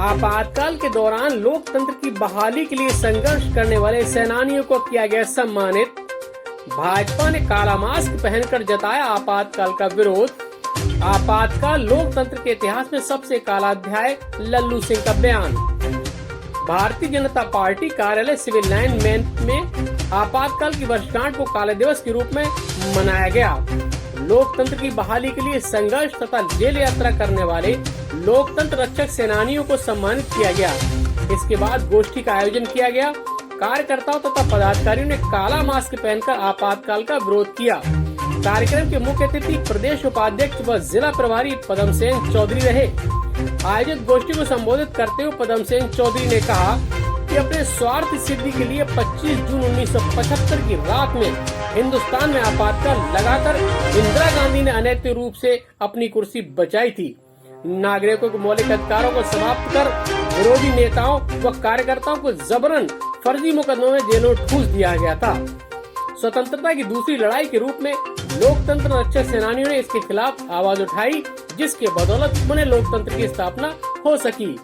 आपातकाल के दौरान लोकतंत्र की बहाली के लिए संघर्ष करने वाले सेनानियों को किया गया सम्मानित। भाजपा ने काला मास्क पहनकर जताया आपातकाल का विरोध। आपातकाल लोकतंत्र के इतिहास में सबसे काला अध्याय, लल्लू सिंह का बयान। भारतीय जनता पार्टी कार्यालय सिविल लाइन में आपातकाल की वर्षगांठ को काले दिवस के रूप में मनाया गया। लोकतंत्र की बहाली के लिए संघर्ष तथा जेल यात्रा करने वाले लोकतंत्र रक्षक सेनानियों को सम्मानित किया गया। इसके बाद गोष्ठी का आयोजन किया गया। कार्यकर्ताओं तथा पदाधिकारियों ने काला मास्क पहनकर आपातकाल का विरोध किया। कार्यक्रम के मुख्य अतिथि प्रदेश उपाध्यक्ष व जिला प्रभारी पदम सेन चौधरी रहे। आयोजित गोष्ठी को संबोधित करते हुए पदम सेन चौधरी ने कहा कि अपने स्वार्थ सिद्धि के लिए 25 जून 1975 की रात में हिंदुस्तान में आपातकाल लगाकर इंदिरा गांधी ने अनैतिक रूप से अपनी कुर्सी बचाई थी। नागरिकों के मौलिक अधिकारों को समाप्त कर विरोधी नेताओं व कार्यकर्ताओं को जबरन फर्जी मुकदमों में जेलों ठूस दिया गया था। स्वतंत्रता की दूसरी लड़ाई के रूप में लोकतंत्र रक्षक सेनानियों ने इसके खिलाफ आवाज उठाई, जिसके बदौलत पुनः लोकतंत्र की स्थापना हो सकी।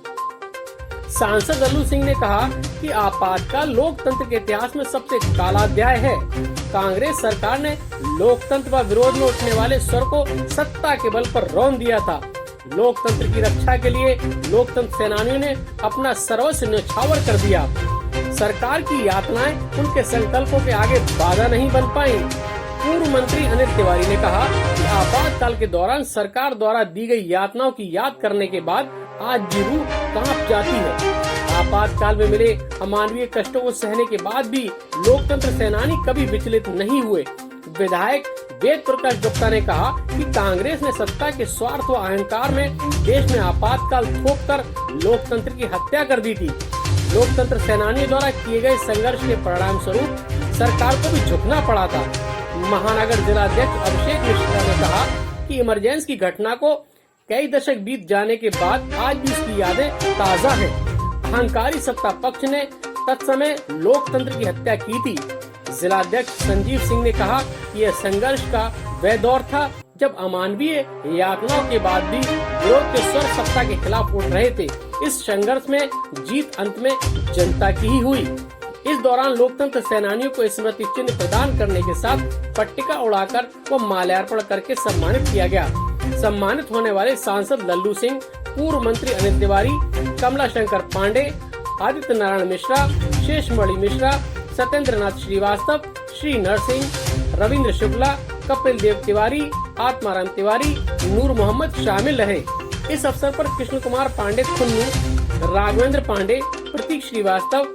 सांसद लल्लू सिंह ने कहा कि आपातकाल लोकतंत्र के इतिहास में सबसे काला अध्याय है। कांग्रेस सरकार ने लोकतंत्र व विरोध में उठने वाले स्वर को सत्ता के बल पर रौंद दिया था। लोकतंत्र की रक्षा के लिए लोकतंत्र सेनानियों ने अपना सर्वस्व न्यौछावर कर दिया। सरकार की यातनाएं उनके संकल्पों के आगे बाधा नहीं बन पाई। पूर्व मंत्री अनिल तिवारी ने कहा कि आपातकाल के दौरान सरकार द्वारा दी गई यातनाओं की याद करने के बाद आज भी रूह कांप जाती है। आपातकाल में मिले अमानवीय कष्टों को सहने के बाद भी लोकतंत्र सेनानी कभी विचलित नहीं हुए। विधायक वेद प्रकाश गुप्ता ने कहा कि कांग्रेस ने सत्ता के स्वार्थ व अहंकार में देश में आपातकाल थोपकर लोकतंत्र की हत्या कर दी थी। लोकतंत्र सेनानियों द्वारा किए गए संघर्ष के परिणाम स्वरूप सरकार को भी झुकना पड़ा था। महानगर जिलाध्यक्ष अभिषेक मिश्रा ने कहा कि इमरजेंसी की घटना को कई दशक बीत जाने के बाद आज भी उसकी यादें ताज़ा हैं। अहंकारी सत्ता पक्ष ने तत्समय लोकतंत्र की हत्या की थी। जिलाध्यक्ष संजीव सिंह ने कहा कि यह संघर्ष का वह दौर था जब अमानवीय यातनाओं के बाद भी विरोध के स्वर सत्ता के खिलाफ उठ रहे थे। इस संघर्ष में जीत अंत में जनता की ही हुई। इस दौरान लोकतंत्र सेनानियों को स्मृति चिन्ह प्रदान करने के साथ पट्टिका उड़ाकर व माल्यार्पण करके सम्मानित किया गया। सम्मानित होने वाले सांसद लल्लू सिंह, पूर्व मंत्री अनिल तिवारी, कमला शंकर पांडे, आदित्य नारायण मिश्रा, शेषमणि मिश्रा, सत्येंद्र नाथ श्रीवास्तव, श्री नरसिंह, रविंद्र शुक्ला, कपिल देव तिवारी, आत्माराम तिवारी, नूर मोहम्मद शामिल रहे। इस अवसर पर कृष्ण कुमार पांडे खुन्नू, राघवेंद्र पांडे, प्रतीक श्रीवास्तव,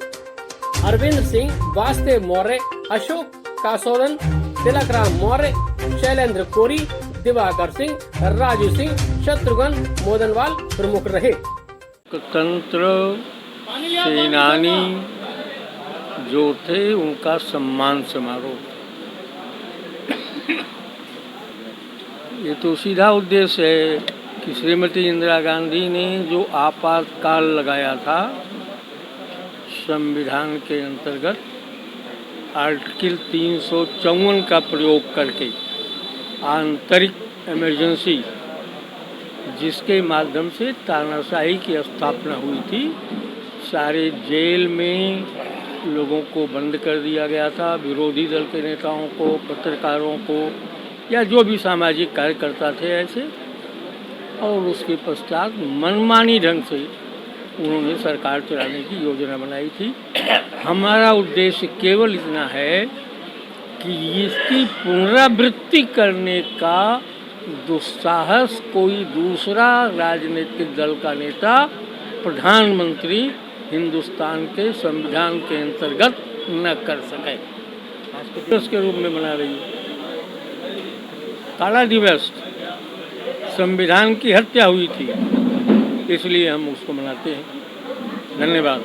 अरविंद सिंह, वासुदेव मौर्य, अशोक कासोदन, तिलक राम मौर्य, शैलेंद्र कोरी, दिवाकर सिंह, राजू सिंह, शत्रुघ्न मोदनवाल प्रमुख रहे। स्वतंत्र सेनानी जो थे उनका सम्मान समारोह, ये तो सीधा उद्देश्य है कि श्रीमती इंदिरा गांधी ने जो आपातकाल लगाया था संविधान के अंतर्गत आर्टिकल 354 का प्रयोग करके, आंतरिक इमरजेंसी जिसके माध्यम से तानाशाही की स्थापना हुई थी। सारे जेल में लोगों को बंद कर दिया गया था, विरोधी दल के नेताओं को, पत्रकारों को या जो भी सामाजिक कार्यकर्ता थे ऐसे, और उसके पश्चात मनमानी ढंग से उन्होंने सरकार चलाने की योजना बनाई थी। हमारा उद्देश्य केवल इतना है कि इसकी पुनरावृत्ति करने का दुस्साहस कोई दूसरा राजनीतिक दल का नेता, प्रधानमंत्री हिंदुस्तान के संविधान के अंतर्गत न कर सके। दिवस के रूप में मना रही है। काला दिवस, संविधान की हत्या हुई थी, इसलिए हम उसको मनाते हैं। धन्यवाद।